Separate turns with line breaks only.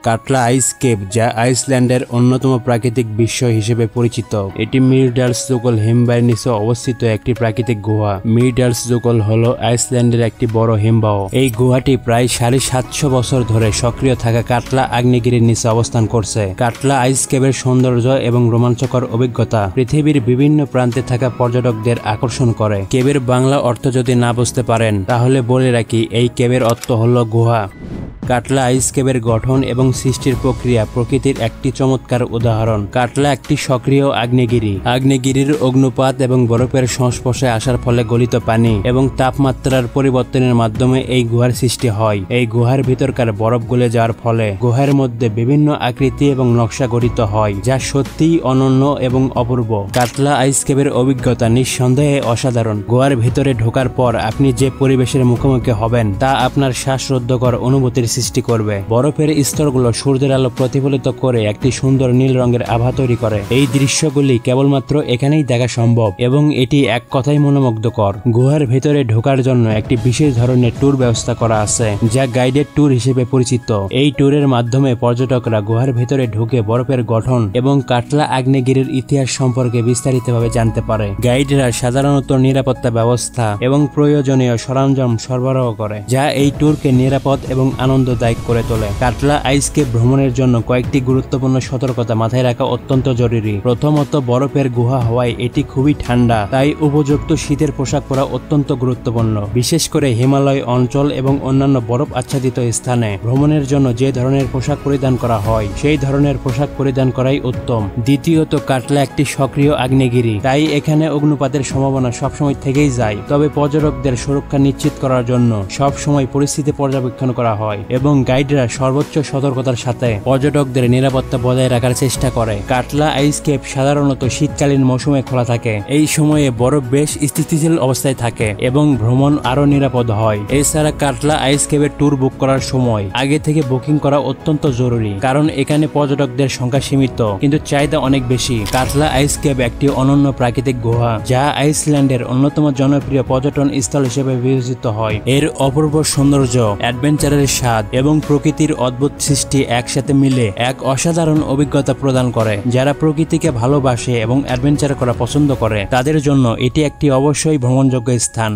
কাটলা আইস cave, যা আইসল্যান্ডের অন্যতম প্রাকৃতিক বিস্ময় হিসেবে পরিচিত। এটি মিরডালসজোকল হিমবাহের নিচে অবস্থিত একটি প্রাকৃতিক গুহা। মিরডালসজোকল হল আইসল্যান্ডের একটি বড় হিমবাহ। এই গুহাটি প্রায় 750 বছর ধরে সক্রিয় থাকা কাটলা আগ্নেয়গিরির নিচে অবস্থান করছে। কাটলা আইস কেভের সৌন্দর্য এবং রোমাঞ্চকর অভিজ্ঞতা পৃথিবীর বিভিন্ন প্রান্তে থাকা পর্যটকদের আকর্ষণ করে। কেভের বাংলা অর্থ যদি না বুঝতে পারেন তাহলে বলে রাখি, এই কেভের অর্থ হল গুহা। কাটলা আইস কেভের গঠন এবং সৃষ্টির প্রক্রিয়া প্রকৃতির একটি চমৎকার উদাহরণ। কাটলা একটি সক্রিয় আগ্নেয়গিরি। আগ্নেয়গিরির অগ্নুপাত এবং বরফের সংস্পর্শে আসার ফলে গলিত পানি এবং তাপমাত্রার পরিবর্তনের মাধ্যমে এই গুহার সৃষ্টি হয়। এই গুহার ভিতরকার বরফ গলে যাওয়ার ফলে গুহার মধ্যে বিভিন্ন আকৃতি এবং নকশা গঠিত হয়, যা সত্যিই অনন্য এবং অপূর্ব। কাটলা আইস কেভের অভিজ্ঞতা নিঃসন্দেহে অসাধারণ। গুহার ভিতরে ঢোকার পর আপনি যে পরিবেশের মুখোমুখি হবেন তা আপনার শ্বাসরুদ্ধকর অনুভূতির সৃষ্টি করবে। বরফের স্তরগুলো সূর্যের আলো প্রতিফলিত করে একটি সুন্দর নীল রঙের আভা তৈরি করে। এই দৃশ্যগুলি কেবলমাত্র এখানেই দেখা সম্ভব এবং এটি এক কথাই মনোমুগ্ধকর। গুহার ভেতরে ঢোকার জন্য একটি বিশেষ ধরনের ট্যুর ব্যবস্থা করা আছে, যা গাইডেড ট্যুর হিসেবে পরিচিত। এই ট্যুরের মাধ্যমে পর্যটকরা গুহার ভেতরে ঢুকে বরফের গঠন এবং কাটলা আগ্নেয়গিরির ইতিহাস সম্পর্কে বিস্তারিতভাবে জানতে পারে। গাইডরা সাধারণত নিরাপত্তা ব্যবস্থা এবং প্রয়োজনীয় সরঞ্জাম সরবরাহ করে, যা এই ট্যুরকে নিরাপদ এবং আনন্দদায়ক করে তোলে। কাটলা আইস কেভ ভ্রমণের জন্য কয়েকটি গুরুত্বপূর্ণ সতর্কতা মাথায় রাখা অত্যন্ত জরুরি। প্রথমত, বরফের গুহা হওয়ায় এটি খুবই ঠান্ডা, তাই উপযুক্ত শীতের পোশাক পরা অত্যন্ত গুরুত্বপূর্ণ। বিশেষ করে হিমালয় অঞ্চল এবং অন্যান্য বরফ আচ্ছাদিত স্থানে ভ্রমণের জন্য যে ধরনের পোশাক পরিধান করা হয় সেই ধরনের পোশাক পরিধান করাই উত্তম। দ্বিতীয়ত, কাটলা একটি সক্রিয় আগ্নেয়গিরি, তাই এখানে অগ্নুপাতের সম্ভাবনা সবসময় থেকেই যায়। তবে পর্যটকদের সুরক্ষা নিশ্চিত করার জন্য সবসময় পরিস্থিতি পর্যবেক্ষণ করা হয় এবং গাইডরা সর্বোচ্চ সতর্কতার সাথে পর্যটকদের নিরাপত্তা বজায় রাখার চেষ্টা করে। কাটলা আইস কেভ সাধারণত শীতকালীন মৌসুমে খোলা থাকে। এই সময়ে বরফ বেশ স্থিতিশীল অবস্থায় থাকে এবং ভ্রমণ আরো নিরাপদ হয়। এছাড়া কাটলা আইস কেভের ট্যুর বুক করার সময় আগে থেকে বুকিং করা অত্যন্ত জরুরি, কারণ এখানে পর্যটকদের সংখ্যা সীমিত কিন্তু চাহিদা অনেক বেশি। কাটলা আইস কেভ একটি অনন্য প্রাকৃতিক গুহা, যা আইসল্যান্ডের অন্যতম জনপ্রিয় পর্যটন স্থল হিসেবে বিবেচিত হয়। এর অপূর্ব সৌন্দর্য, অ্যাডভেঞ্চারের স্বাদ এবং প্রকৃতির অদ্ভুত সৃষ্টি একসাথে মিলে এক অসাধারণ অভিজ্ঞতা প্রদান করে। যারা প্রকৃতিকে ভালোবাসে এবং অ্যাডভেঞ্চার করা পছন্দ করে তাদের জন্য এটি একটি অবশ্যই ভ্রমণযোগ্য স্থান।